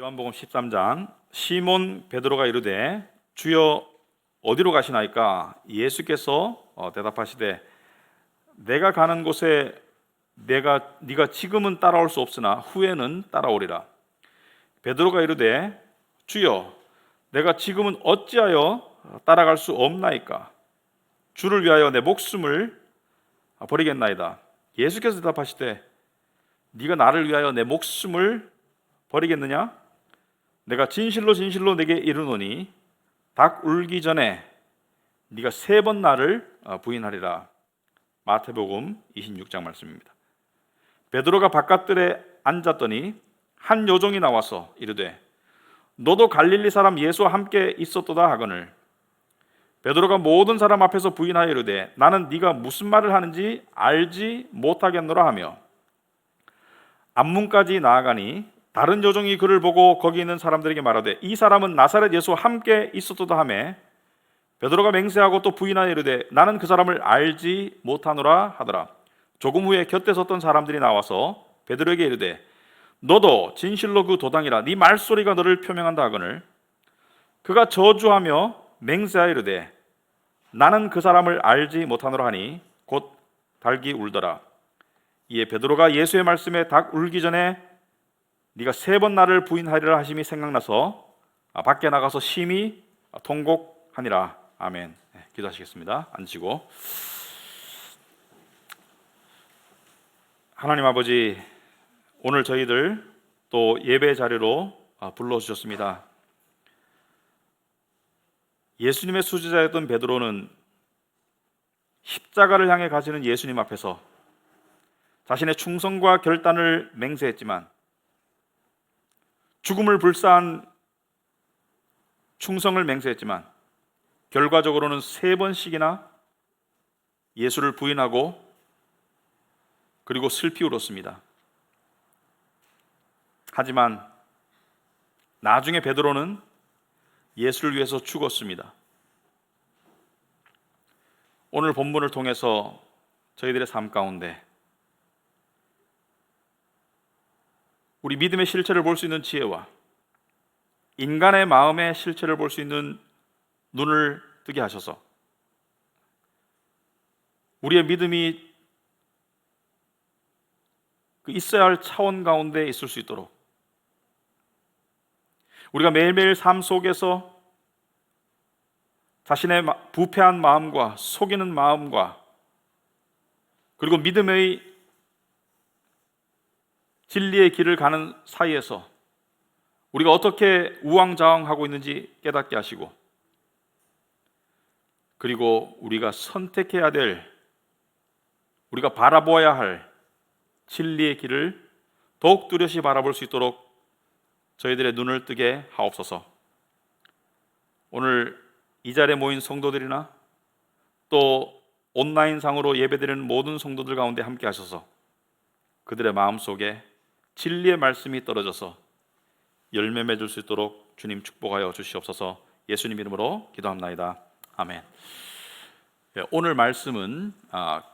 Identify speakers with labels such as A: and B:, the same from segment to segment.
A: 요한복음 13장 시몬 베드로가 이르되 주여 어디로 가시나이까? 예수께서 대답하시되 내가 가는 곳에 네가 지금은 따라올 수 없으나 후에는 따라오리라. 베드로가 이르되 주여 내가 지금은 어찌하여 따라갈 수 없나이까? 주를 위하여 내 목숨을 버리겠나이다. 예수께서 대답하시되 네가 나를 위하여 내 목숨을 버리겠느냐? 내가 진실로 진실로 내게 이르노니 닭 울기 전에 네가 3번 나를 부인하리라. 마태복음 26장 말씀입니다. 베드로가 바깥들에 앉았더니 한 요종이 나와서 이르되 너도 갈릴리 사람 예수와 함께 있었도다 하거늘 베드로가 모든 사람 앞에서 부인하여 이르되 나는 네가 무슨 말을 하는지 알지 못하겠노라 하며 앞문까지 나아가니 다른 요종이 그를 보고 거기 있는 사람들에게 말하되 이 사람은 나사렛 예수와 함께 있었도다 하매 베드로가 맹세하고 또 부인하여 이르되 나는 그 사람을 알지 못하노라 하더라. 조금 후에 곁에 섰던 사람들이 나와서 베드로에게 이르되 너도 진실로 그 도당이라 네 말소리가 너를 표명한다 하거늘 그가 저주하며 맹세하여 이르되 나는 그 사람을 알지 못하노라 하니 곧 닭이 울더라. 이에 베드로가 예수의 말씀에 닭 울기 전에 네가 3번 나를 부인하리라 하심이 생각나서 밖에 나가서 심히 통곡하니라. 아멘. 기도하시겠습니다. 앉으시고. 하나님 아버지, 오늘 저희들 또 예배 자리로 불러주셨습니다. 예수님의 수제자였던 베드로는 십자가를 향해 가시는 예수님 앞에서 자신의 충성과 결단을 맹세했지만 죽음을 불사한 충성을 맹세했지만 결과적으로는 3번씩이나 예수를 부인하고 그리고 슬피 울었습니다. 하지만 나중에 베드로는 예수를 위해서 죽었습니다. 오늘 본문을 통해서 저희들의 삶 가운데 우리 믿음의 실체를 볼 수 있는 지혜와 인간의 마음의 실체를 볼 수 있는 눈을 뜨게 하셔서 우리의 믿음이 그 있어야 할 차원 가운데 있을 수 있도록 우리가 매일매일 삶 속에서 자신의 부패한 마음과 속이는 마음과 그리고 믿음의 진리의 길을 가는 사이에서 우리가 어떻게 우왕좌왕하고 있는지 깨닫게 하시고 그리고 우리가 선택해야 될 우리가 바라보아야 할 진리의 길을 더욱 뚜렷이 바라볼 수 있도록 저희들의 눈을 뜨게 하옵소서. 오늘 이 자리에 모인 성도들이나 또 온라인상으로 예배드리는 모든 성도들 가운데 함께 하셔서 그들의 마음속에 진리의 말씀이 떨어져서 열매 맺을 수 있도록 주님 축복하여 주시옵소서. 예수님 이름으로 기도합나이다. 아멘. 오늘 말씀은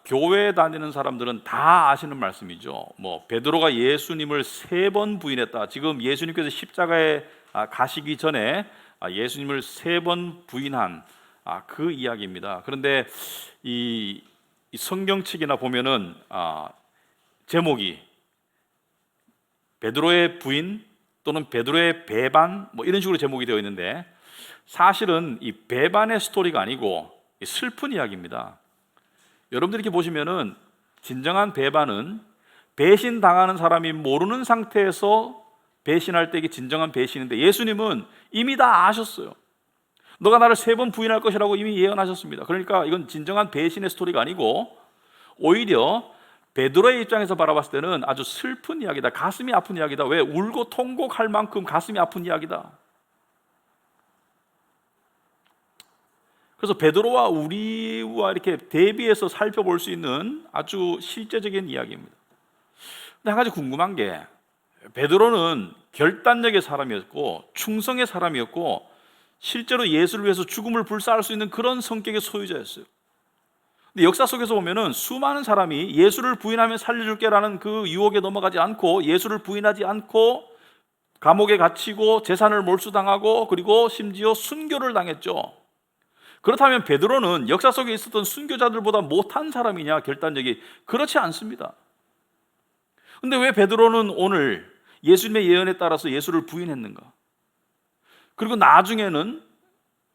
A: 교회 다니는 사람들은 다 아시는 말씀이죠. 베드로가 예수님을 3번 부인했다. 지금 예수님께서 십자가에 가시기 전에 예수님을 3번 부인한 그 이야기입니다. 그런데 이 성경책이나 보면은 제목이 베드로의 부인 또는 베드로의 배반 이런 식으로 제목이 되어 있는데 사실은 이 배반의 스토리가 아니고 슬픈 이야기입니다. 여러분들이 이렇게 보시면은 진정한 배반은 배신당하는 사람이 모르는 상태에서 배신할 때 이게 진정한 배신인데 예수님은 이미 다 아셨어요. 너가 나를 3번 부인할 것이라고 이미 예언하셨습니다. 그러니까 이건 진정한 배신의 스토리가 아니고 오히려 베드로의 입장에서 바라봤을 때는 아주 슬픈 이야기다. 가슴이 아픈 이야기다. 왜? 울고 통곡할 만큼 가슴이 아픈 이야기다. 그래서 베드로와 우리와 이렇게 대비해서 살펴볼 수 있는 아주 실제적인 이야기입니다. 근데 한 가지 궁금한 게 베드로는 결단력의 사람이었고 충성의 사람이었고 실제로 예수를 위해서 죽음을 불사할 수 있는 그런 성격의 소유자였어요. 근데 역사 속에서 보면은 수많은 사람이 예수를 부인하면 살려줄게라는 그 유혹에 넘어가지 않고 예수를 부인하지 않고 감옥에 갇히고 재산을 몰수당하고 그리고 심지어 순교를 당했죠. 그렇다면 베드로는 역사 속에 있었던 순교자들보다 못한 사람이냐? 결단력이 그렇지 않습니다. 근데 왜 베드로는 오늘 예수님의 예언에 따라서 예수를 부인했는가? 그리고 나중에는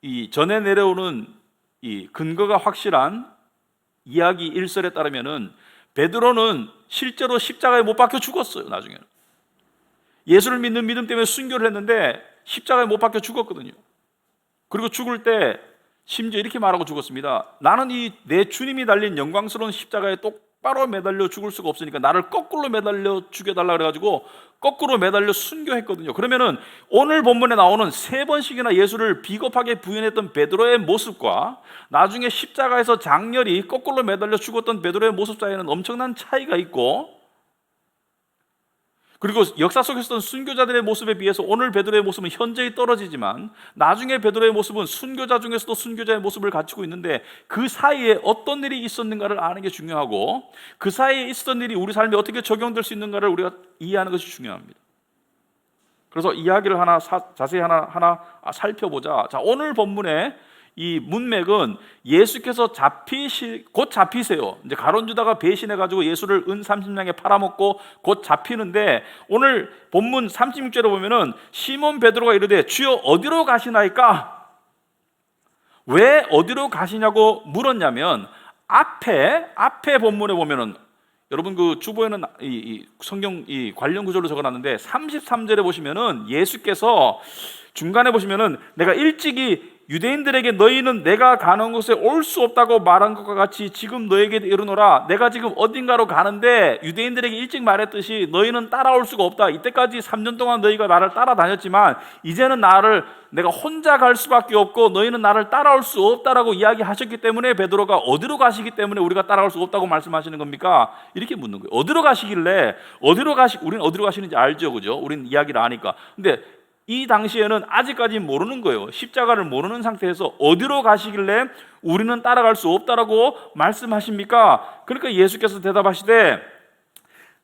A: 이 전에 내려오는 이 근거가 확실한 이야기 일설에 따르면은 베드로는 실제로 십자가에 못 박혀 죽었어요. 나중에는 예수를 믿는 믿음 때문에 순교를 했는데 십자가에 못 박혀 죽었거든요. 그리고 죽을 때 심지어 이렇게 말하고 죽었습니다. 나는 이 내 주님이 달린 영광스러운 십자가에 똑바로 매달려 죽을 수가 없으니까 나를 거꾸로 매달려 죽여달라 그래가지고 거꾸로 매달려 순교했거든요. 그러면은 오늘 본문에 나오는 3번씩이나 예수를 비겁하게 부인했던 베드로의 모습과 나중에 십자가에서 장렬히 거꾸로 매달려 죽었던 베드로의 모습 사이에는 엄청난 차이가 있고, 그리고 역사 속에 있었던 순교자들의 모습에 비해서 오늘 베드로의 모습은 현저히 떨어지지만 나중에 베드로의 모습은 순교자 중에서도 순교자의 모습을 갖추고 있는데 그 사이에 어떤 일이 있었는가를 아는 게 중요하고 그 사이에 있었던 일이 우리 삶에 어떻게 적용될 수 있는가를 우리가 이해하는 것이 중요합니다. 그래서 이야기를 자세히 하나 살펴보자. 자, 오늘 본문에 이 문맥은 예수께서 곧 잡히세요. 이제 가룟 유다가 배신해가지고 예수를 은 30냥에 팔아먹고 곧 잡히는데 오늘 본문 36절에 보면은 시몬 베드로가 이르되 주여 어디로 가시나이까? 왜 어디로 가시냐고 물었냐면 앞에 본문에 보면은 여러분 그 주보에는 이 성경 이 관련 구절로 적어놨는데 33절에 보시면은 예수께서 중간에 보시면은 내가 일찍이 유대인들에게 너희는 내가 가는 곳에 올 수 없다고 말한 것과 같이 지금 너에게 이르노라. 내가 지금 어딘가로 가는데 유대인들에게 일찍 말했듯이 너희는 따라올 수가 없다. 이때까지 3년 동안 너희가 나를 따라다녔지만 이제는 내가 혼자 갈 수밖에 없고 너희는 나를 따라올 수 없다라고 이야기하셨기 때문에 베드로가 어디로 가시기 때문에 우리가 따라올 수 없다고 말씀하시는 겁니까? 이렇게 묻는 거예요. 어디로 가시길래 우리는 어디로 가시는지 알죠, 그죠? 우리는 이야기를 아니까. 근데 이 당시에는 아직까지 모르는 거예요. 십자가를 모르는 상태에서 어디로 가시길래 우리는 따라갈 수 없다라고 말씀하십니까? 그러니까 예수께서 대답하시되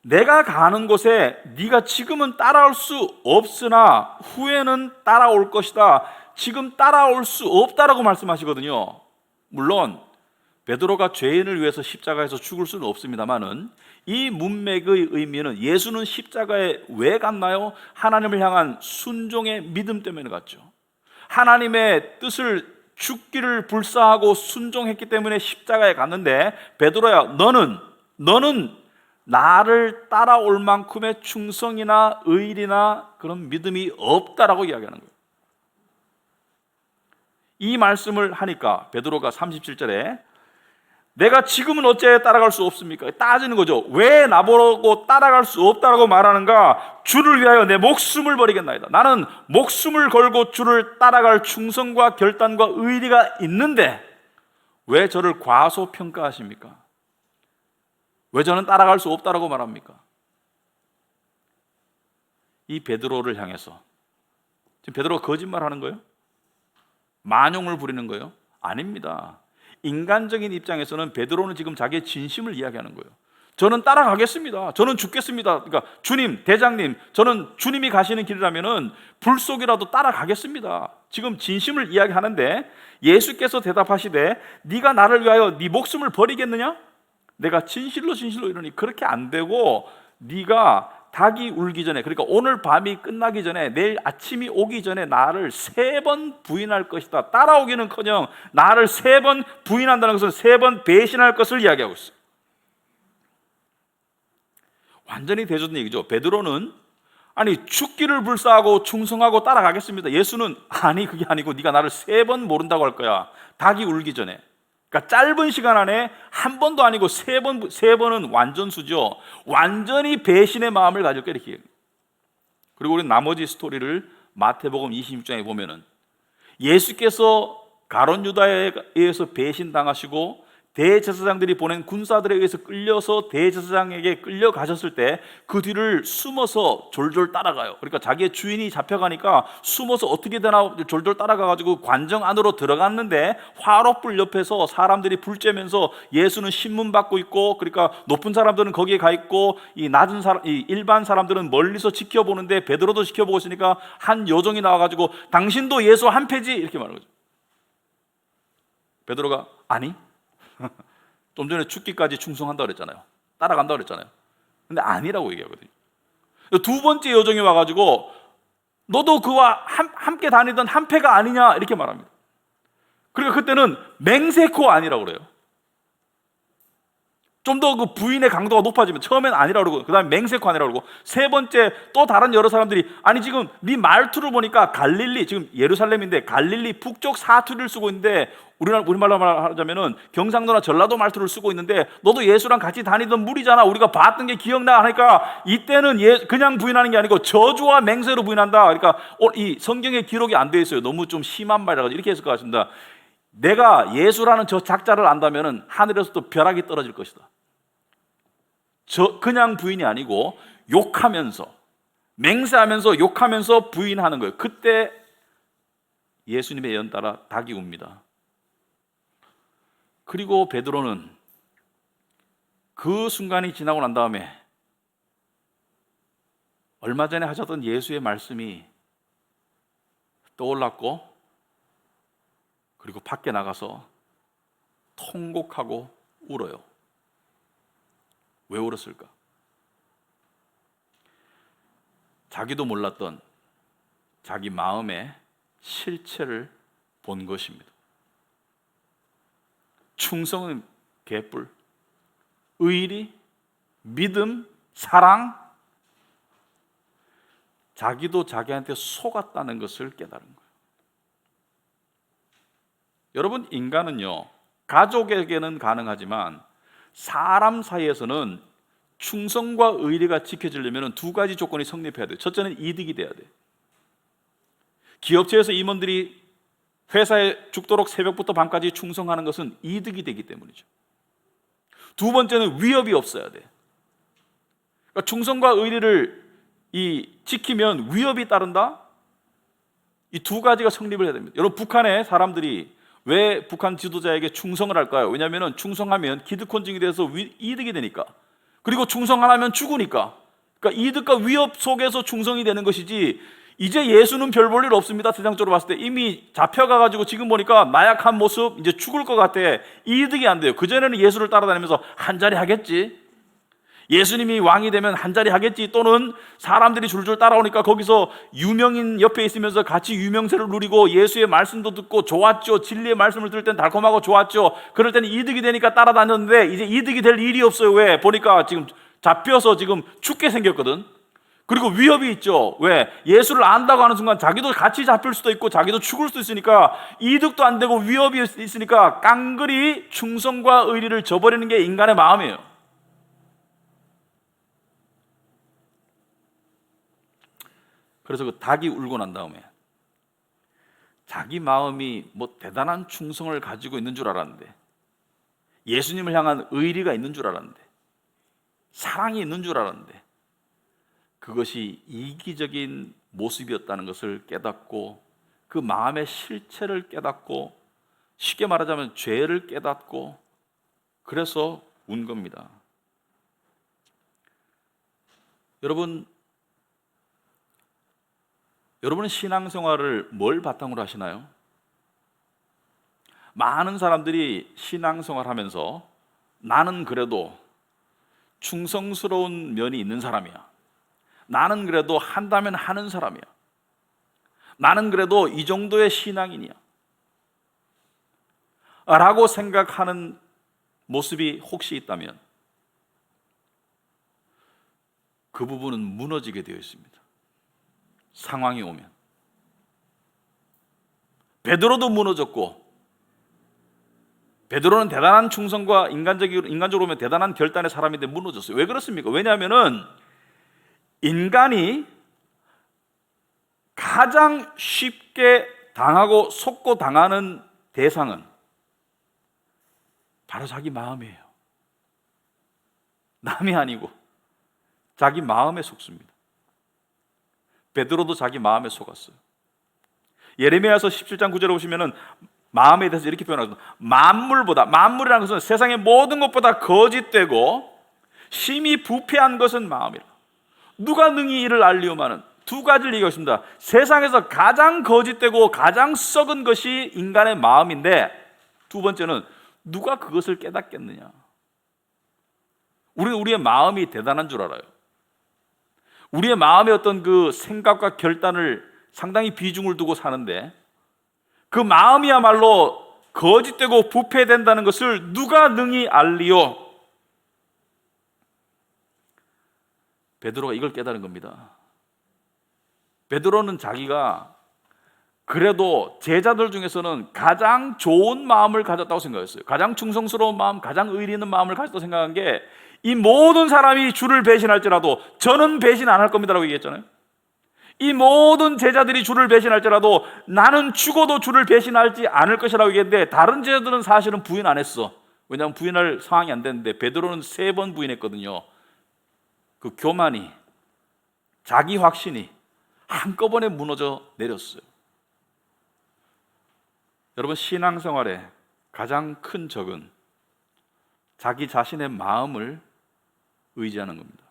A: 내가 가는 곳에 네가 지금은 따라올 수 없으나 후에는 따라올 것이다. 지금 따라올 수 없다라고 말씀하시거든요. 물론 베드로가 죄인을 위해서 십자가에서 죽을 수는 없습니다만은 이 문맥의 의미는 예수는 십자가에 왜 갔나요? 하나님을 향한 순종의 믿음 때문에 갔죠. 하나님의 뜻을 죽기를 불사하고 순종했기 때문에 십자가에 갔는데 베드로야 너는 나를 따라올 만큼의 충성이나 의리나 그런 믿음이 없다라고 이야기하는 거예요. 이 말씀을 하니까 베드로가 37절에 내가 지금은 어째 따라갈 수 없습니까? 따지는 거죠. 왜 나보고 따라갈 수 없다라고 말하는가? 주를 위하여 내 목숨을 버리겠나이다. 나는 목숨을 걸고 주를 따라갈 충성과 결단과 의리가 있는데 왜 저를 과소평가하십니까? 왜 저는 따라갈 수 없다라고 말합니까? 이 베드로를 향해서 지금 베드로가 거짓말하는 거예요? 만용을 부리는 거예요? 아닙니다. 인간적인 입장에서는 베드로는 지금 자기의 진심을 이야기하는 거예요. 저는 따라가겠습니다. 저는 죽겠습니다. 그러니까 주님, 대장님, 저는 주님이 가시는 길이라면은 불 속이라도 따라가겠습니다. 지금 진심을 이야기하는데 예수께서 대답하시되 네가 나를 위하여 네 목숨을 버리겠느냐? 내가 진실로 이러니 그렇게 안 되고 네가 닭이 울기 전에, 그러니까 오늘 밤이 끝나기 전에, 내일 아침이 오기 전에 나를 3번 부인할 것이다. 따라오기는커녕 나를 3번 부인한다는 것은 3번 배신할 것을 이야기하고 있어요. 완전히 대조된 얘기죠. 베드로는 아니 죽기를 불사하고 충성하고 따라가겠습니다. 예수는 아니 그게 아니고 네가 나를 3번 모른다고 할 거야. 닭이 울기 전에. 그러니까 짧은 시간 안에 한 번도 아니고 3번은 완전수죠. 완전히 배신의 마음을 가질 거야 이렇게. 그리고 우리 나머지 스토리를 마태복음 26장에 보면은 예수께서 가룟 유다에 의해서 배신당하시고 대제사장들이 보낸 군사들에 의해서 끌려서 대제사장에게 끌려가셨을 때 그 뒤를 숨어서 졸졸 따라가요. 그러니까 자기의 주인이 잡혀가니까 숨어서 어떻게 되나 졸졸 따라가가지고 관정 안으로 들어갔는데 화롯불 옆에서 사람들이 불 쬐면서 예수는 신문 받고 있고, 그러니까 높은 사람들은 거기에 가 있고 이 낮은 사람, 이 일반 사람들은 멀리서 지켜보는데 베드로도 지켜보고 있으니까 한 요정이 나와가지고 당신도 예수 한 패지 이렇게 말하는 거죠. 베드로가 아니, 좀 전에 죽기까지 충성한다고 그랬잖아요. 따라간다고 그랬잖아요. 근데 아니라고 얘기하거든요. 두 번째 여정이 와가지고 너도 그와 함께 다니던 한 패가 아니냐 이렇게 말합니다. 그러니까 그때는 맹세코 아니라고 그래요. 좀 더 그 부인의 강도가 높아지면 처음엔 아니라고 그러고, 그 다음에 맹세코 아니라고 그러고, 세 번째 또 다른 여러 사람들이 아니 지금 네 말투를 보니까 갈릴리, 지금 예루살렘인데 갈릴리 북쪽 사투리를 쓰고 있는데 우리말로 말하자면은 경상도나 전라도 말투를 쓰고 있는데 너도 예수랑 같이 다니던 무리잖아, 우리가 봤던 게 기억나 하니까 이때는 그냥 부인하는 게 아니고 저주와 맹세로 부인한다. 그러니까 이 성경에 기록이 안 되어 있어요. 너무 좀 심한 말이라 가지고 이렇게 했을 것 같습니다. 내가 예수라는 저 작자를 안다면은 하늘에서도 벼락이 떨어질 것이다. 그냥 부인이 아니고 욕하면서, 맹세하면서 욕하면서 부인하는 거예요. 그때 예수님의 예언 따라 닭이 웁니다. 그리고 베드로는 그 순간이 지나고 난 다음에 얼마 전에 하셨던 예수의 말씀이 떠올랐고, 그리고 밖에 나가서 통곡하고 울어요. 왜 울었을까? 자기도 몰랐던 자기 마음의 실체를 본 것입니다. 충성은 개뿔, 의리, 믿음, 사랑, 자기도 자기한테 속았다는 것을 깨달은 거예요. 여러분, 인간은요, 가족에게는 가능하지만 사람 사이에서는 충성과 의리가 지켜지려면 두 가지 조건이 성립해야 돼요. 첫째는 이득이 돼야 돼요. 기업체에서 임원들이 회사에 죽도록 새벽부터 밤까지 충성하는 것은 이득이 되기 때문이죠. 두 번째는 위협이 없어야 돼. 그러니까 충성과 의리를 지키면 위협이 따른다. 이 두 가지가 성립을 해야 됩니다. 여러분, 북한의 사람들이 왜 북한 지도자에게 충성을 할까요? 왜냐하면 충성하면 기득권증이 돼서 이득이 되니까, 그리고 충성 안 하면 죽으니까. 그러니까 이득과 위협 속에서 충성이 되는 것이지, 이제 예수는 별 볼 일 없습니다. 세상적으로 봤을 때 이미 잡혀가가지고 지금 보니까 나약한 모습, 이제 죽을 것 같아. 이득이 안 돼요. 그전에는 예수를 따라다니면서 한 자리 하겠지, 예수님이 왕이 되면 한 자리 하겠지, 또는 사람들이 줄줄 따라오니까 거기서 유명인 옆에 있으면서 같이 유명세를 누리고 예수의 말씀도 듣고 좋았죠. 진리의 말씀을 들을 땐 달콤하고 좋았죠. 그럴 때는 이득이 되니까 따라다녔는데 이제 이득이 될 일이 없어요. 왜? 보니까 지금 잡혀서 지금 죽게 생겼거든. 그리고 위협이 있죠. 왜? 예수를 안다고 하는 순간 자기도 같이 잡힐 수도 있고 자기도 죽을 수도 있으니까 이득도 안 되고 위협이 있으니까 깡그리 충성과 의리를 저버리는 게 인간의 마음이에요. 그래서 그 닭이 울고 난 다음에 자기 마음이 뭐 대단한 충성을 가지고 있는 줄 알았는데, 예수님을 향한 의리가 있는 줄 알았는데, 사랑이 있는 줄 알았는데, 그것이 이기적인 모습이었다는 것을 깨닫고, 그 마음의 실체를 깨닫고, 쉽게 말하자면 죄를 깨닫고, 그래서 운 겁니다. 여러분은 신앙생활을 뭘 바탕으로 하시나요? 많은 사람들이 신앙생활 하면서 나는 그래도 충성스러운 면이 있는 사람이야, 나는 그래도 한다면 하는 사람이야, 나는 그래도 이 정도의 신앙인이야 라고 생각하는 모습이 혹시 있다면 그 부분은 무너지게 되어 있습니다. 상황이 오면. 베드로도 무너졌고, 베드로는 대단한 충성과 인간적으로 보면 대단한 결단의 사람인데 무너졌어요. 왜 그렇습니까? 왜냐하면은 인간이 가장 쉽게 당하고 속고 당하는 대상은 바로 자기 마음이에요. 남이 아니고 자기 마음에 속습니다. 베드로도 자기 마음에 속았어요. 예레미야서 17장 9절에 보시면은 마음에 대해서 이렇게 표현하거든요. 만물이라는 것은 세상의 모든 것보다 거짓되고 심히 부패한 것은 마음이라. 누가 능히 이를 알리오마는 두 가지를 얘기했습니다. 세상에서 가장 거짓되고 가장 썩은 것이 인간의 마음인데, 두 번째는 누가 그것을 깨닫겠느냐. 우리는 우리의 마음이 대단한 줄 알아요. 우리의 마음의 어떤 그 생각과 결단을 상당히 비중을 두고 사는데, 그 마음이야말로 거짓되고 부패된다는 것을 누가 능히 알리오. 베드로가 이걸 깨달은 겁니다. 베드로는 자기가 그래도 제자들 중에서는 가장 좋은 마음을 가졌다고 생각했어요. 가장 충성스러운 마음, 가장 의리 있는 마음을 가졌다고 생각한 게, 이 모든 사람이 주를 배신할지라도 저는 배신 안 할 겁니다라고 얘기했잖아요. 이 모든 제자들이 주를 배신할지라도 나는 죽어도 주를 배신하지 않을 것이라고 얘기했는데, 다른 제자들은 사실은 부인 안 했어. 왜냐하면 부인할 상황이 안 됐는데 베드로는 3번 부인했거든요. 그 교만이, 자기 확신이 한꺼번에 무너져 내렸어요. 여러분, 신앙생활에 가장 큰 적은 자기 자신의 마음을 의지하는 겁니다.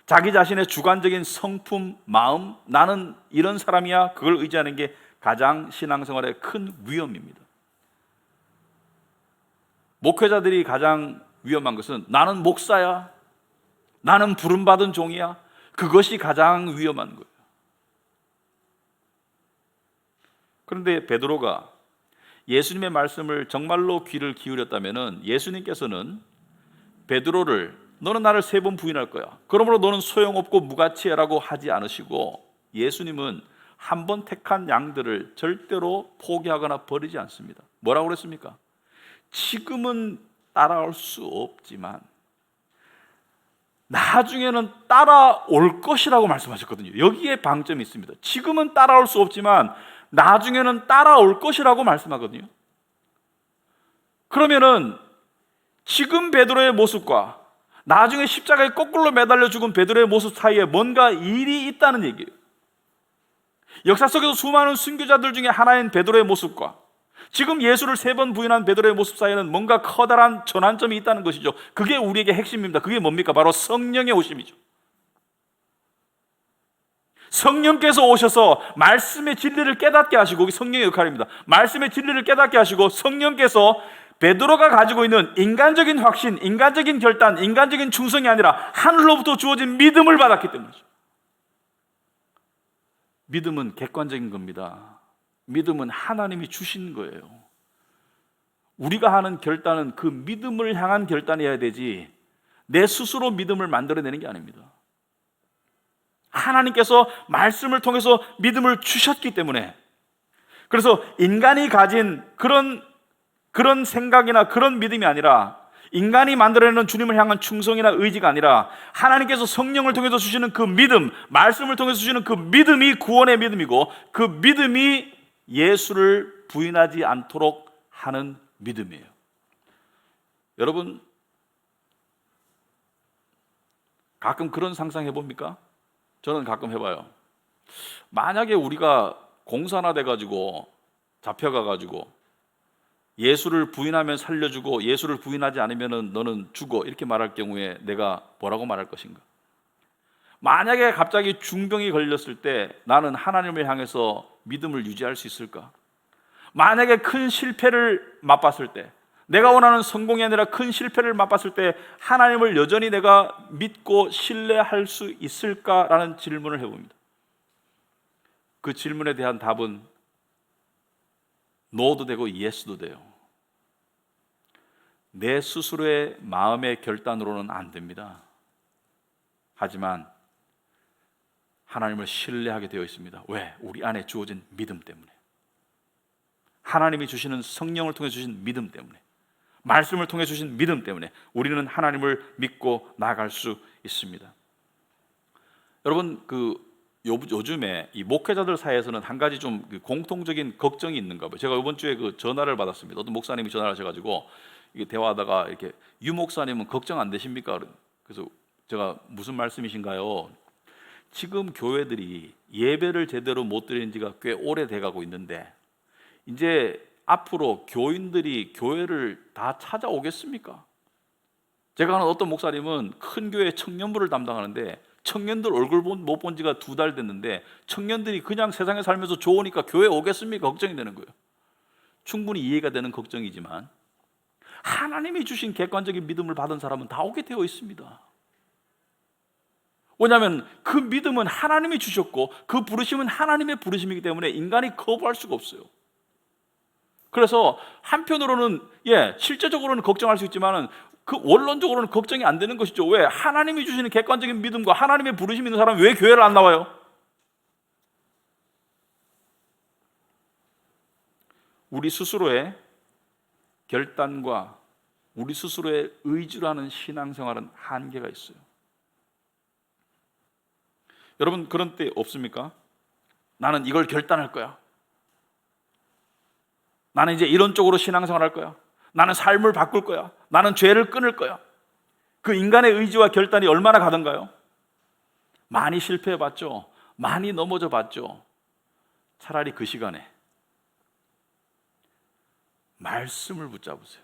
A: 자기 자신의 주관적인 성품, 마음, 나는 이런 사람이야, 그걸 의지하는 게 가장 신앙생활의 큰 위험입니다. 목회자들이 가장 위험한 것은 나는 목사야, 나는 부름받은 종이야, 그것이 가장 위험한 거예요. 그런데 베드로가 예수님의 말씀을 정말로 귀를 기울였다면 예수님께서는 베드로를 너는 나를 3번 부인할 거야, 그러므로 너는 소용없고 무가치라고 하지 않으시고, 예수님은 한 번 택한 양들을 절대로 포기하거나 버리지 않습니다. 뭐라고 그랬습니까? 지금은 따라올 수 없지만 나중에는 따라올 것이라고 말씀하셨거든요. 여기에 방점이 있습니다. 지금은 따라올 수 없지만 나중에는 따라올 것이라고 말씀하거든요. 그러면은 지금 베드로의 모습과 나중에 십자가에 거꾸로 매달려 죽은 베드로의 모습 사이에 뭔가 일이 있다는 얘기예요. 역사 속에서 수많은 순교자들 중에 하나인 베드로의 모습과 지금 예수를 3번 부인한 베드로의 모습 사이에는 뭔가 커다란 전환점이 있다는 것이죠. 그게 우리에게 핵심입니다. 그게 뭡니까? 바로 성령의 오심이죠. 성령께서 오셔서 말씀의 진리를 깨닫게 하시고, 성령의 역할입니다. 말씀의 진리를 깨닫게 하시고, 성령께서 베드로가 가지고 있는 인간적인 확신, 인간적인 결단, 인간적인 충성이 아니라 하늘로부터 주어진 믿음을 받았기 때문이죠. 믿음은 객관적인 겁니다. 믿음은 하나님이 주신 거예요. 우리가 하는 결단은 그 믿음을 향한 결단이어야 되지 내 스스로 믿음을 만들어내는 게 아닙니다. 하나님께서 말씀을 통해서 믿음을 주셨기 때문에, 그래서 인간이 가진 그런 생각이나 그런 믿음이 아니라, 인간이 만들어내는 주님을 향한 충성이나 의지가 아니라 하나님께서 성령을 통해서 주시는 그 믿음, 말씀을 통해서 주시는 그 믿음이 구원의 믿음이고, 그 믿음이 예수를 부인하지 않도록 하는 믿음이에요. 여러분, 가끔 그런 상상 해봅니까? 저는 가끔 해봐요. 만약에 우리가 공산화 돼가지고 잡혀가가지고 예수를 부인하면 살려주고 예수를 부인하지 않으면 너는 죽어, 이렇게 말할 경우에 내가 뭐라고 말할 것인가? 만약에 갑자기 중병이 걸렸을 때 나는 하나님을 향해서 믿음을 유지할 수 있을까? 만약에 큰 실패를 맛봤을 때, 내가 원하는 성공이 아니라 큰 실패를 맛봤을 때 하나님을 여전히 내가 믿고 신뢰할 수 있을까라는 질문을 해봅니다. 그 질문에 대한 답은 노도 되고 예스도 돼요. 내 스스로의 마음의 결단으로는 안 됩니다. 하지만 하나님을 신뢰하게 되어 있습니다. 왜? 우리 안에 주어진 믿음 때문에. 하나님이 주시는 성령을 통해 주신 믿음 때문에, 말씀을 통해 주신 믿음 때문에 우리는 하나님을 믿고 나아갈 수 있습니다. 여러분, 요즘에 이 목회자들 사이에서는 한 가지 좀 공통적인 걱정이 있는가 봐요. 제가 이번 주에 그 전화를 받았습니다. 어떤 목사님이 전화를 하셔가지고 이게 대화하다가 이렇게 유 목사님은 걱정 안 되십니까? 그래서 제가 무슨 말씀이신가요? 지금 교회들이 예배를 제대로 못 드리는 지가 꽤 오래돼 가고 있는데 이제 앞으로 교인들이 교회를 다 찾아오겠습니까? 제가 아는 어떤 목사님은 큰 교회 청년부를 담당하는데 청년들 얼굴 못 본 지가 2달 됐는데 청년들이 그냥 세상에 살면서 좋으니까 교회 오겠습니까? 걱정이 되는 거예요. 충분히 이해가 되는 걱정이지만 하나님이 주신 객관적인 믿음을 받은 사람은 다 오게 되어 있습니다. 왜냐하면 그 믿음은 하나님이 주셨고 그 부르심은 하나님의 부르심이기 때문에 인간이 거부할 수가 없어요. 그래서 한편으로는 실제적으로는 걱정할 수 있지만은 그 원론적으로는 걱정이 안 되는 것이죠. 왜? 하나님이 주시는 객관적인 믿음과 하나님의 부르심 있는 사람은 왜 교회를 안 나와요? 우리 스스로의 결단과 우리 스스로의 의지로 하는 신앙생활은 한계가 있어요. 여러분 그런 때 없습니까? 나는 이걸 결단할 거야. 나는 이제 이런 쪽으로 신앙생활 할 거야. 나는 삶을 바꿀 거야. 나는 죄를 끊을 거야. 그 인간의 의지와 결단이 얼마나 가던가요? 많이 실패해 봤죠. 많이 넘어져 봤죠. 차라리 그 시간에 말씀을 붙잡으세요.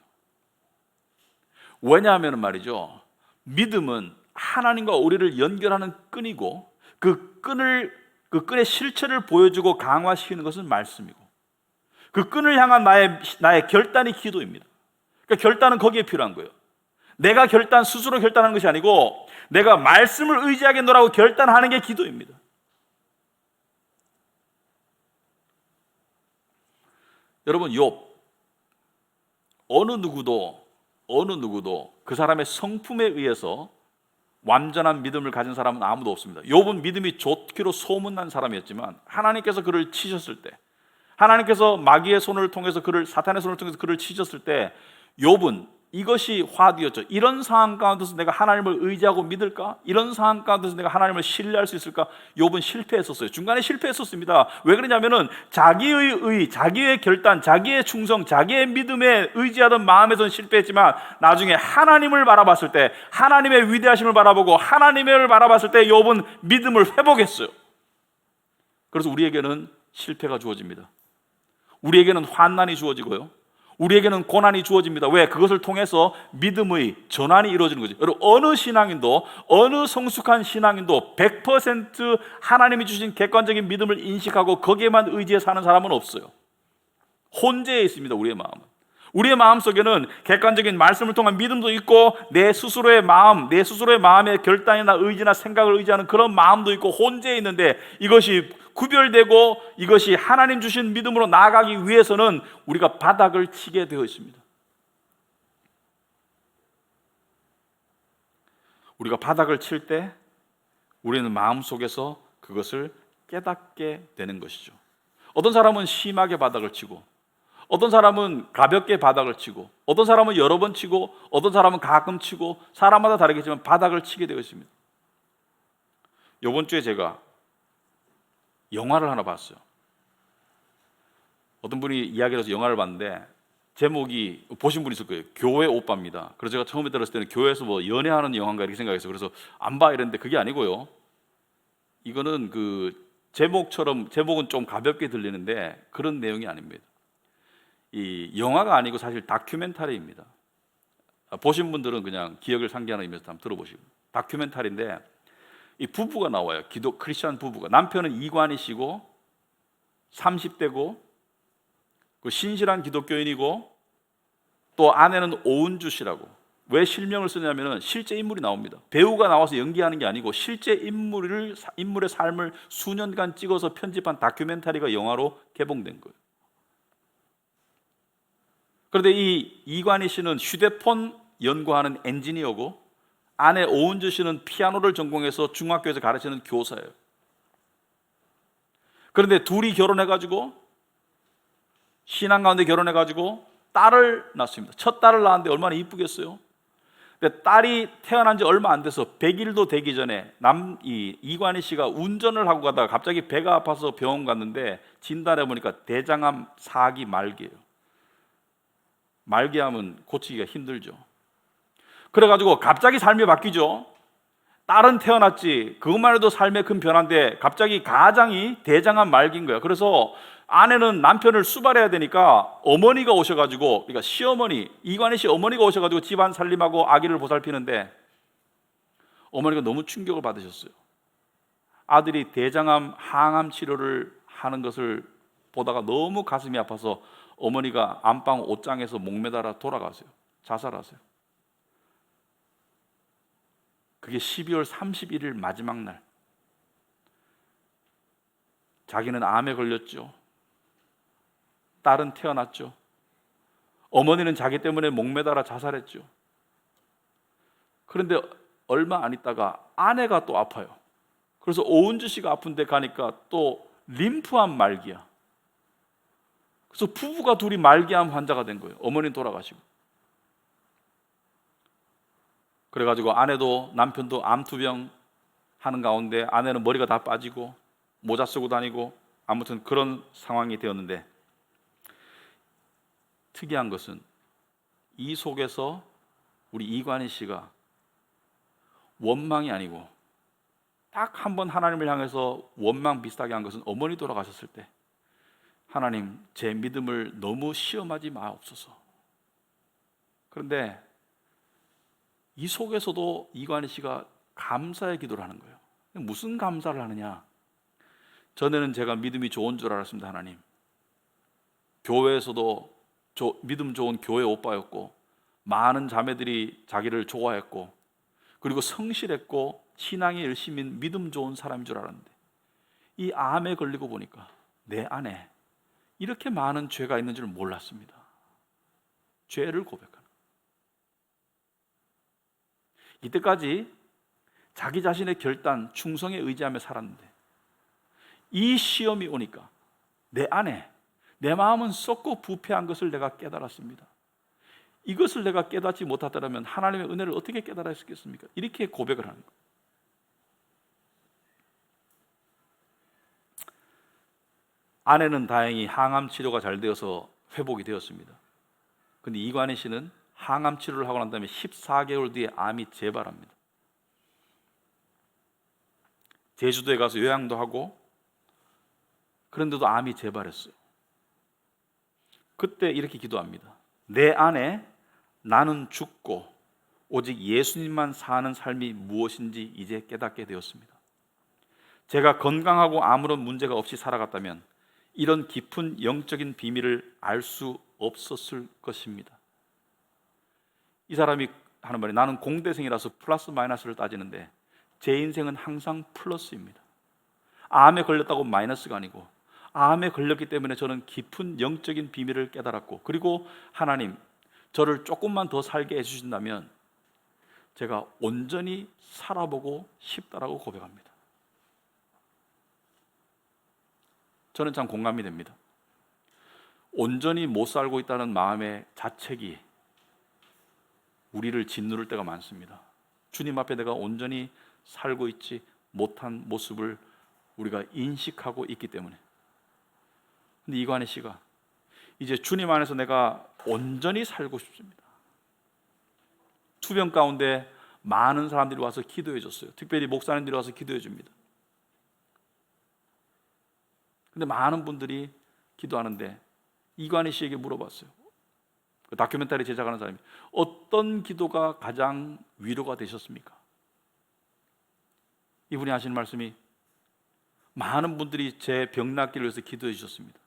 A: 왜냐하면 말이죠, 믿음은 하나님과 우리를 연결하는 끈이고 그 끈의 실체를 보여주고 강화시키는 것은 말씀이고 그 끈을 향한 나의 결단이 기도입니다. 그러니까 결단은 거기에 필요한 거예요. 내가 스스로 결단하는 것이 아니고 내가 말씀을 의지하겠노라고 결단하는 게 기도입니다. 여러분 욥, 어느 누구도 그 사람의 성품에 의해서 완전한 믿음을 가진 사람은 아무도 없습니다. 욥은 믿음이 좋기로 소문난 사람이었지만 하나님께서 그를 치셨을 때, 하나님께서 마귀의 손을 통해서 사탄의 손을 통해서 그를 치셨을 때 욥은 이것이 화두였죠. 이런 상황 가운데서 내가 하나님을 의지하고 믿을까? 이런 상황 가운데서 내가 하나님을 신뢰할 수 있을까? 욥은 실패했었어요. 중간에 실패했었습니다. 왜 그러냐면은 자기의 자기의 결단, 자기의 충성, 자기의 믿음에 의지하던 마음에서는 실패했지만 나중에 하나님을 바라봤을 때, 하나님의 위대하심을 바라보고 하나님을 바라봤을 때 욥은 믿음을 회복했어요. 그래서 우리에게는 실패가 주어집니다. 우리에게는 환난이 주어지고요. 우리에게는 고난이 주어집니다. 왜? 그것을 통해서 믿음의 전환이 이루어지는 거죠. 여러분 어느 신앙인도, 어느 성숙한 신앙인도 100% 하나님이 주신 객관적인 믿음을 인식하고 거기에만 의지해 사는 사람은 없어요. 혼재해 있습니다. 우리의 마음은. 우리의 마음 속에는 객관적인 말씀을 통한 믿음도 있고 내 스스로의 마음의 결단이나 의지나 생각을 의지하는 그런 마음도 있고 혼재해 있는데 이것이 구별되고 이것이 하나님 주신 믿음으로 나아가기 위해서는 우리가 바닥을 치게 되어 있습니다. 우리가 바닥을 칠 때 우리는 마음속에서 그것을 깨닫게 되는 것이죠. 어떤 사람은 심하게 바닥을 치고 어떤 사람은 가볍게 바닥을 치고 어떤 사람은 여러 번 치고 어떤 사람은 가끔 치고 사람마다 다르겠지만 바닥을 치게 되어 있습니다. 이번 주에 제가 영화를 하나 봤어요. 어떤 분이 이야기를 해서 영화를 봤는데 제목이 보신 분 있을 거예요. 교회 오빠입니다. 그래서 제가 처음에 들었을 때는 교회에서 뭐 연애하는 영화인가 이렇게 생각했어요. 그래서 안 봐 이랬는데 그게 아니고요. 이거는 그 제목은 좀 가볍게 들리는데 그런 내용이 아닙니다. 이 영화가 아니고 사실 다큐멘터리입니다. 보신 분들은 그냥 기억을 상기하는 의미에서 한번 들어보시고 다큐멘터리인데 이 부부가 나와요. 크리스천 부부가. 남편은 이관희씨고 30대고 그 신실한 기독교인이고 또 아내는 오은주 씨라고. 왜 실명을 쓰냐면은 실제 인물이 나옵니다. 배우가 나와서 연기하는 게 아니고 실제 인물의 삶을 수년간 찍어서 편집한 다큐멘터리가 영화로 개봉된 거예요. 그런데 이 이관희 씨는 휴대폰 연구하는 엔지니어고 아내 오은주 씨는 피아노를 전공해서 중학교에서 가르치는 교사예요. 그런데 둘이 결혼해가지고 신앙 가운데 결혼해가지고 딸을 낳습니다. 첫 딸을 낳았는데 얼마나 이쁘겠어요. 근데 딸이 태어난 지 얼마 안 돼서 100일도 되기 전에 이관희 씨가 운전을 하고 가다가 갑자기 배가 아파서 병원 갔는데 진단해 보니까 대장암 4기 말기예요. 말기암은 고치기가 힘들죠. 그래가지고 갑자기 삶이 바뀌죠. 딸은 태어났지, 그것만 해도 삶의 큰 변화인데 갑자기 가장이 대장암 말기인 거예요. 그래서 아내는 남편을 수발해야 되니까 어머니가 오셔가지고, 그러니까 시어머니, 이관희 씨 어머니가 오셔가지고 집안 살림하고 아기를 보살피는데 어머니가 너무 충격을 받으셨어요. 아들이 대장암 항암 치료를 하는 것을 보다가 너무 가슴이 아파서 어머니가 안방 옷장에서 목매달아 돌아가세요. 자살하세요. 그게 12월 31일 마지막 날. 자기는 암에 걸렸죠. 딸은 태어났죠. 어머니는 자기 때문에 목매달아 자살했죠. 그런데 얼마 안 있다가 아내가 또 아파요. 그래서 오은주 씨가 아픈데 가니까 또 림프암 말기야. 그래서 부부가 둘이 말기암 환자가 된 거예요. 어머니는 돌아가시고. 그래가지고 아내도 남편도 암투병 하는 가운데 아내는 머리가 다 빠지고 모자 쓰고 다니고 아무튼 그런 상황이 되었는데, 특이한 것은 이 속에서 우리 이관희 씨가 원망이 아니고 딱 한 번 하나님을 향해서 원망 비슷하게 한 것은 어머니 돌아가셨을 때, 하나님 제 믿음을 너무 시험하지 마옵소서. 그런데 이 속에서도 이관희 씨가 감사의 기도를 하는 거예요. 무슨 감사를 하느냐? 전에는 제가 믿음이 좋은 줄 알았습니다. 하나님, 교회에서도 믿음 좋은 교회 오빠였고 많은 자매들이 자기를 좋아했고 그리고 성실했고 신앙이 열심인 믿음 좋은 사람인 줄 알았는데, 이 암에 걸리고 보니까 내 안에 이렇게 많은 죄가 있는 줄 몰랐습니다. 죄를 고백하는. 이때까지 자기 자신의 결단, 충성에 의지하며 살았는데 이 시험이 오니까 내 안에, 내 마음은 썩고 부패한 것을 내가 깨달았습니다. 이것을 내가 깨닫지 못하더라면 하나님의 은혜를 어떻게 깨달을 수 있겠습니까? 이렇게 고백을 하는 거예요. 아내는 다행히 항암 치료가 잘 되어서 회복이 되었습니다. 그런데 이관희 씨는 항암 치료를 하고 난 다음에 14개월 뒤에 암이 재발합니다. 제주도에 가서 요양도 하고 그런데도 암이 재발했어요. 그때 이렇게 기도합니다. 내 안에 나는 죽고 오직 예수님만 사는 삶이 무엇인지 이제 깨닫게 되었습니다. 제가 건강하고 아무런 문제가 없이 살아갔다면 이런 깊은 영적인 비밀을 알 수 없었을 것입니다. 이 사람이 하는 말이, 나는 공대생이라서 플러스 마이너스를 따지는데 제 인생은 항상 플러스입니다. 암에 걸렸다고 마이너스가 아니고 암에 걸렸기 때문에 저는 깊은 영적인 비밀을 깨달았고, 그리고 하나님 저를 조금만 더 살게 해주신다면 제가 온전히 살아보고 싶다라고 고백합니다. 저는 참 공감이 됩니다. 온전히 못 살고 있다는 마음의 자책이 우리를 짓누를 때가 많습니다. 주님 앞에 내가 온전히 살고 있지 못한 모습을 우리가 인식하고 있기 때문에. 근데 이관희 씨가 이제 주님 안에서 내가 온전히 살고 싶습니다. 투병 가운데 많은 사람들이 와서 기도해 줬어요. 특별히 목사님들이 와서 기도해 줍니다. 근데 많은 분들이 기도하는데 이관희 씨에게 물어봤어요. 그 다큐멘터리 제작하는 사람이, 어떤 기도가 가장 위로가 되셨습니까? 이분이 하시는 말씀이, 많은 분들이 제 병 낫기를 위해서 기도해 주셨습니다.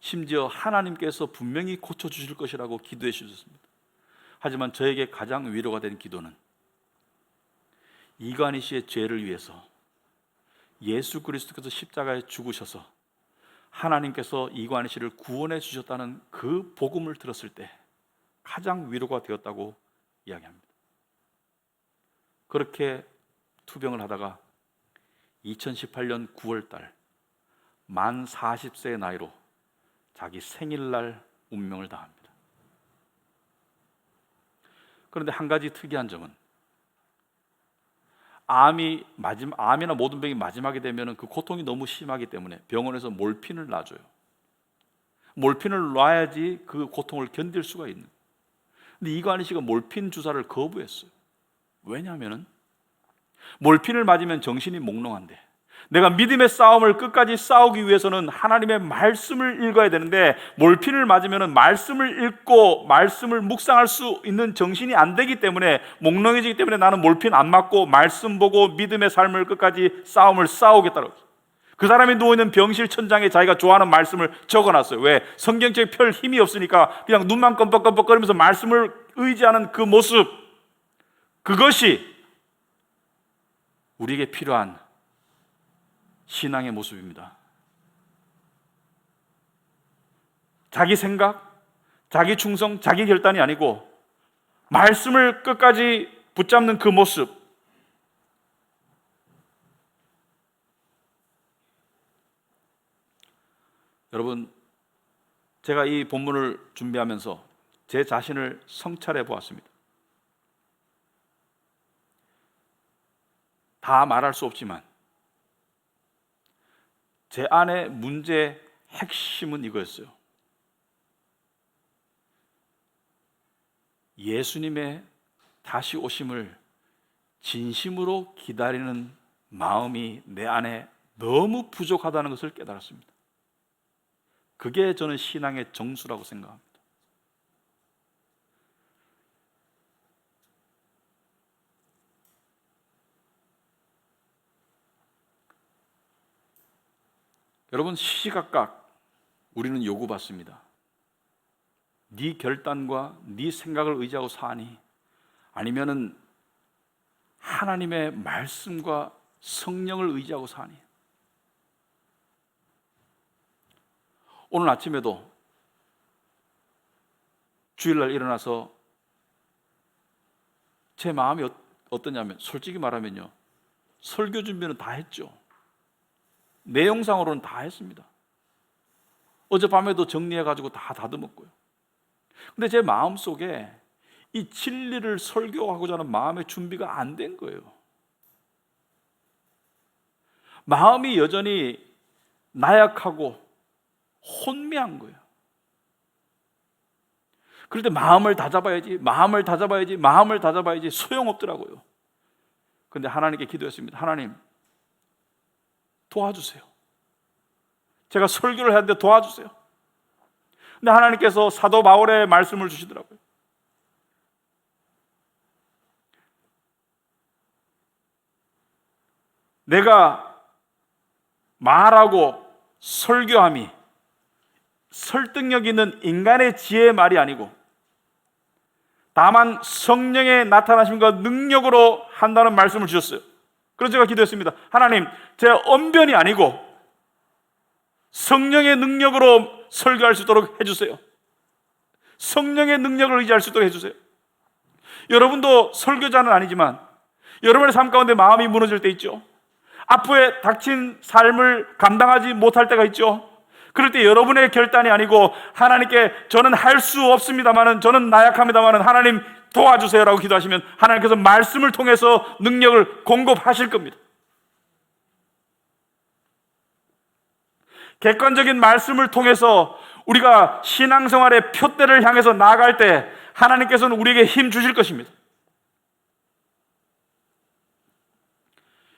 A: 심지어 하나님께서 분명히 고쳐주실 것이라고 기도해 주셨습니다. 하지만 저에게 가장 위로가 된 기도는 이관희 씨의 죄를 위해서 예수 그리스도께서 십자가에 죽으셔서 하나님께서 이관희 씨를 구원해 주셨다는 그 복음을 들었을 때 가장 위로가 되었다고 이야기합니다. 그렇게 투병을 하다가 2018년 9월 달 만 40세의 나이로 자기 생일날 운명을 다합니다. 그런데 한 가지 특이한 점은 암이나 모든 병이 마지막이 되면 그 고통이 너무 심하기 때문에 병원에서 몰핀을 놔줘요. 몰핀을 놔야지 그 고통을 견딜 수가 있는. 근데 이관희 씨가 몰핀 주사를 거부했어요. 왜냐하면 몰핀을 맞으면 정신이 몽롱한데, 내가 믿음의 싸움을 끝까지 싸우기 위해서는 하나님의 말씀을 읽어야 되는데, 몰핀을 맞으면 말씀을 읽고 말씀을 묵상할 수 있는 정신이 안 되기 때문에, 몽롱해지기 때문에 나는 몰핀 안 맞고 말씀 보고 믿음의 삶을 끝까지 싸움을 싸우겠다고. 그 사람이 누워있는 병실 천장에 자기가 좋아하는 말씀을 적어놨어요. 왜? 성경책에 펼 힘이 없으니까 그냥 눈만 껌뻑껌뻑거리면서 말씀을 의지하는 그 모습, 그것이 우리에게 필요한 신앙의 모습입니다. 자기 생각, 자기 충성, 자기 결단이 아니고 말씀을 끝까지 붙잡는 그 모습. 여러분, 제가 이 본문을 준비하면서 제 자신을 성찰해 보았습니다. 다 말할 수 없지만 제 안의 문제의 핵심은 이거였어요. 예수님의 다시 오심을 진심으로 기다리는 마음이 내 안에 너무 부족하다는 것을 깨달았습니다. 그게 저는 신앙의 정수라고 생각합니다. 여러분, 시시각각 우리는 요구받습니다. 네 결단과 네 생각을 의지하고 사니, 아니면은 하나님의 말씀과 성령을 의지하고 사니. 오늘 아침에도 주일날 일어나서 제 마음이 어떠냐면, 솔직히 말하면요, 설교 준비는 다 했죠. 내용상으로는 다 했습니다. 어젯밤에도 정리해가지고 다 다듬었고요. 근데 제 마음속에 이 진리를 설교하고자 하는 마음의 준비가 안 된 거예요. 마음이 여전히 나약하고 혼미한 거예요. 그럴 때 마음을 다잡아야지 소용없더라고요. 그런데 하나님께 기도했습니다. 하나님, 도와주세요. 제가 설교를 해야 하는데 도와주세요. 근데 하나님께서 사도 바울의 말씀을 주시더라고요. 내가 말하고 설교함이 설득력 있는 인간의 지혜의 말이 아니고 다만 성령의 나타나심과 능력으로 한다는 말씀을 주셨어요. 그래서 제가 기도했습니다. 하나님, 제 언변이 아니고 성령의 능력으로 설교할 수 있도록 해주세요. 성령의 능력을 의지할 수 있도록 해주세요. 여러분도 설교자는 아니지만 여러분의 삶 가운데 마음이 무너질 때 있죠. 앞으로 닥친 삶을 감당하지 못할 때가 있죠. 그럴 때 여러분의 결단이 아니고 하나님께 저는 할 수 없습니다마는, 저는 나약합니다마는 하나님 도와주세요라고 기도하시면 하나님께서 말씀을 통해서 능력을 공급하실 겁니다. 객관적인 말씀을 통해서 우리가 신앙생활의 표대를 향해서 나아갈 때 하나님께서는 우리에게 힘 주실 것입니다.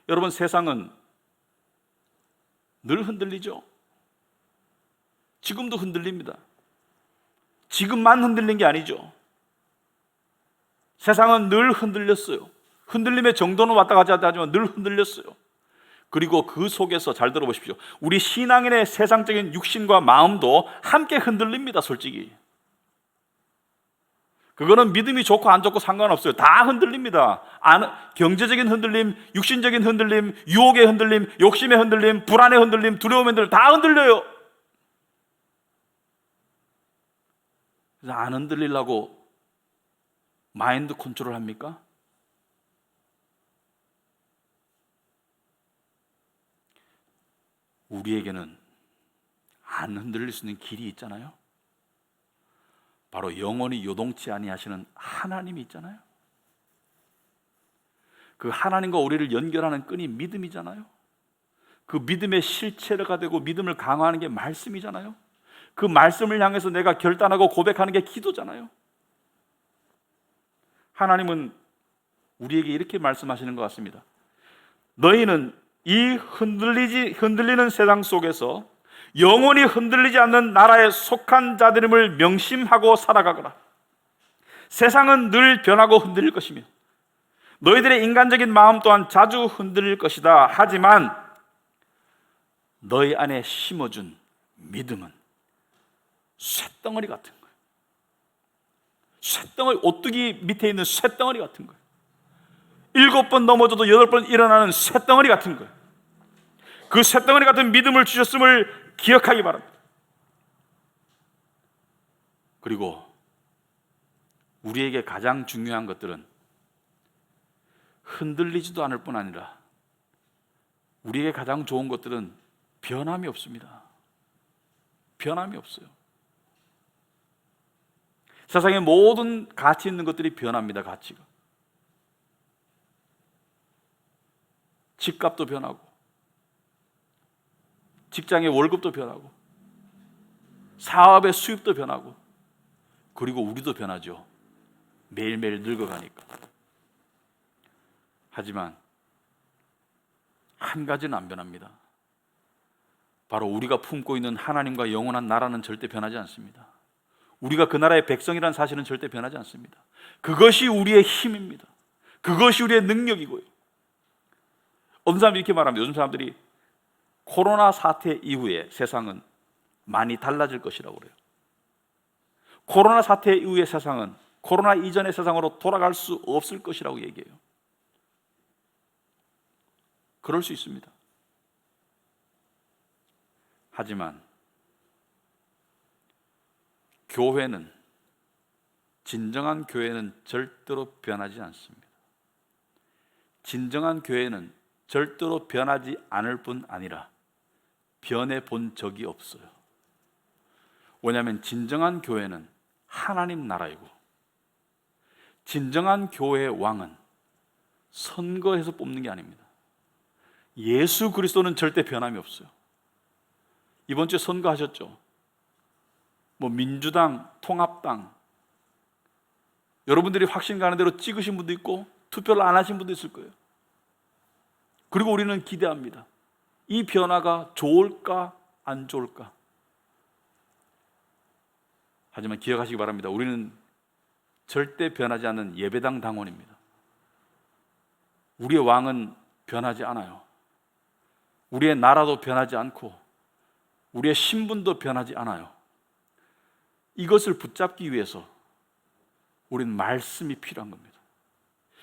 A: 여러분, 세상은 늘 흔들리죠. 지금도 흔들립니다. 지금만 흔들린 게 아니죠. 세상은 늘 흔들렸어요. 흔들림의 정도는 왔다 갔다 하지만 늘 흔들렸어요. 그리고 그 속에서 잘 들어보십시오. 우리 신앙인의 세상적인 육신과 마음도 함께 흔들립니다. 솔직히 그거는 믿음이 좋고 안 좋고 상관없어요. 다 흔들립니다. 경제적인 흔들림, 육신적인 흔들림, 유혹의 흔들림, 욕심의 흔들림, 불안의 흔들림, 두려움의 흔들림, 다 흔들려요. 그래서 안 흔들리려고 마인드 컨트롤 합니까? 우리에게는 안 흔들릴 수 있는 길이 있잖아요. 바로 영원히 요동치 아니하시는 하나님이 있잖아요. 그 하나님과 우리를 연결하는 끈이 믿음이잖아요. 그 믿음의 실체가 되고 믿음을 강화하는 게 말씀이잖아요. 그 말씀을 향해서 내가 결단하고 고백하는 게 기도잖아요. 하나님은 우리에게 이렇게 말씀하시는 것 같습니다. 너희는 이 흔들리는 세상 속에서 영원히 흔들리지 않는 나라에 속한 자들임을 명심하고 살아가거라. 세상은 늘 변하고 흔들릴 것이며 너희들의 인간적인 마음 또한 자주 흔들릴 것이다. 하지만 너희 안에 심어준 믿음은 쇳덩어리 같은 거예요. 쇳덩어리, 오뚜기 밑에 있는 쇳덩어리 같은 거예요. 7번 넘어져도 8번 일어나는 쇳덩어리 같은 거예요. 그 쇳덩어리 같은 믿음을 주셨음을 기억하기 바랍니다. 그리고 우리에게 가장 중요한 것들은 흔들리지도 않을 뿐 아니라 우리에게 가장 좋은 것들은 변함이 없습니다. 변함이 없어요. 세상의 모든 가치 있는 것들이 변합니다. 가치가. 집값도 변하고 직장의 월급도 변하고 사업의 수입도 변하고 그리고 우리도 변하죠. 매일매일 늙어가니까. 하지만 한 가지는 안 변합니다. 바로 우리가 품고 있는 하나님과 영원한 나라는 절대 변하지 않습니다. 우리가 그 나라의 백성이라는 사실은 절대 변하지 않습니다. 그것이 우리의 힘입니다. 그것이 우리의 능력이고요. 어떤 사람들이 이렇게 말합니다. 요즘 사람들이 코로나 사태 이후에 세상은 많이 달라질 것이라고 그래요. 코로나 사태 이후의 세상은 코로나 이전의 세상으로 돌아갈 수 없을 것이라고 얘기해요. 그럴 수 있습니다. 하지만 교회는, 진정한 교회는 절대로 변하지 않습니다. 진정한 교회는 절대로 변하지 않을 뿐 아니라 변해 본 적이 없어요. 왜냐하면 진정한 교회는 하나님 나라이고 진정한 교회의 왕은 선거해서 뽑는 게 아닙니다. 예수 그리스도는 절대 변함이 없어요. 이번 주에 선거하셨죠? 민주당, 통합당, 여러분들이 확신 가는 대로 찍으신 분도 있고 투표를 안 하신 분도 있을 거예요. 그리고 우리는 기대합니다. 이 변화가 좋을까 안 좋을까? 하지만 기억하시기 바랍니다. 우리는 절대 변하지 않는 예배당 당원입니다. 우리의 왕은 변하지 않아요. 우리의 나라도 변하지 않고 우리의 신분도 변하지 않아요. 이것을 붙잡기 위해서 우리는 말씀이 필요한 겁니다.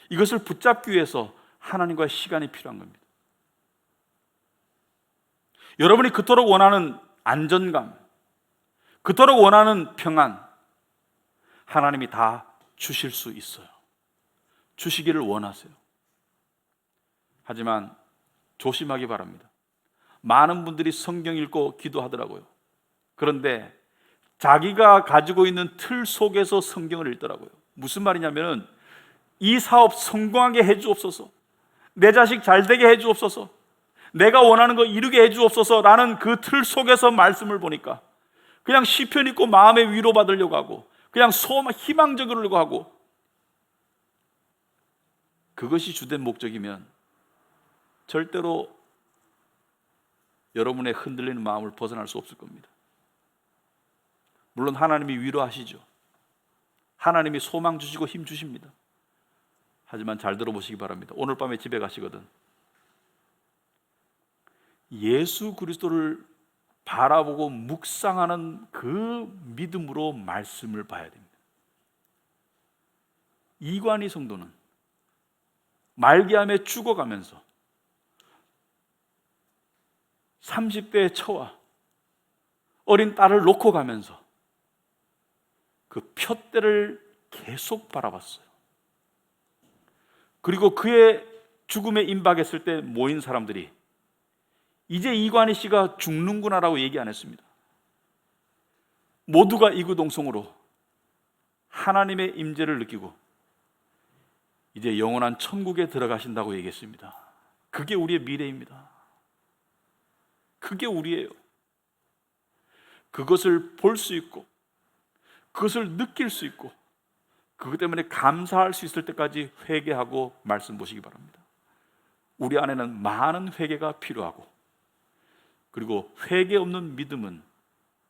A: 이것을 붙잡기 위해서 하나님과의 시간이 필요한 겁니다. 여러분이 그토록 원하는 안전감, 그토록 원하는 평안, 하나님이 다 주실 수 있어요. 주시기를 원하세요. 하지만 조심하기 바랍니다. 많은 분들이 성경 읽고 기도하더라고요. 그런데 자기가 가지고 있는 틀 속에서 성경을 읽더라고요. 무슨 말이냐면 이 사업 성공하게 해주옵소서, 내 자식 잘되게 해주옵소서, 내가 원하는 거 이루게 해주옵소서라는 그 틀 속에서 말씀을 보니까 그냥 시편 읽고 마음의 위로받으려고 하고 그냥 희망적으로 하고, 그것이 주된 목적이면 절대로 여러분의 흔들리는 마음을 벗어날 수 없을 겁니다. 물론 하나님이 위로하시죠. 하나님이 소망 주시고 힘 주십니다. 하지만 잘 들어보시기 바랍니다. 오늘 밤에 집에 가시거든 예수 그리스도를 바라보고 묵상하는 그 믿음으로 말씀을 봐야 됩니다. 이관희 성도는 말기암에 죽어가면서 30대의 처와 어린 딸을 놓고 가면서 그 푯대를 계속 바라봤어요. 그리고 그의 죽음에 임박했을 때 모인 사람들이 이제 이관희 씨가 죽는구나라고 얘기 안 했습니다. 모두가 이구동성으로 하나님의 임재를 느끼고 이제 영원한 천국에 들어가신다고 얘기했습니다. 그게 우리의 미래입니다. 그게 우리예요. 그것을 볼 수 있고 그것을 느낄 수 있고 그것 때문에 감사할 수 있을 때까지 회개하고 말씀 보시기 바랍니다. 우리 안에는 많은 회개가 필요하고, 그리고 회개 없는 믿음은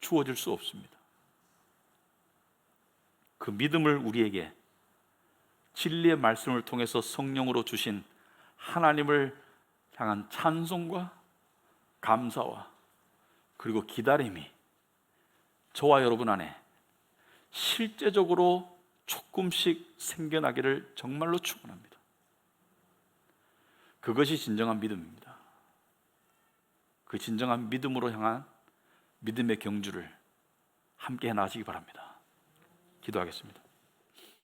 A: 주어질 수 없습니다. 그 믿음을 우리에게 진리의 말씀을 통해서 성령으로 주신 하나님을 향한 찬송과 감사와 그리고 기다림이 저와 여러분 안에 실제적으로 조금씩 생겨나기를 정말로 축원합니다. 그것이 진정한 믿음입니다. 그 진정한 믿음으로 향한 믿음의 경주를 함께 해 나가시기 바랍니다. 기도하겠습니다.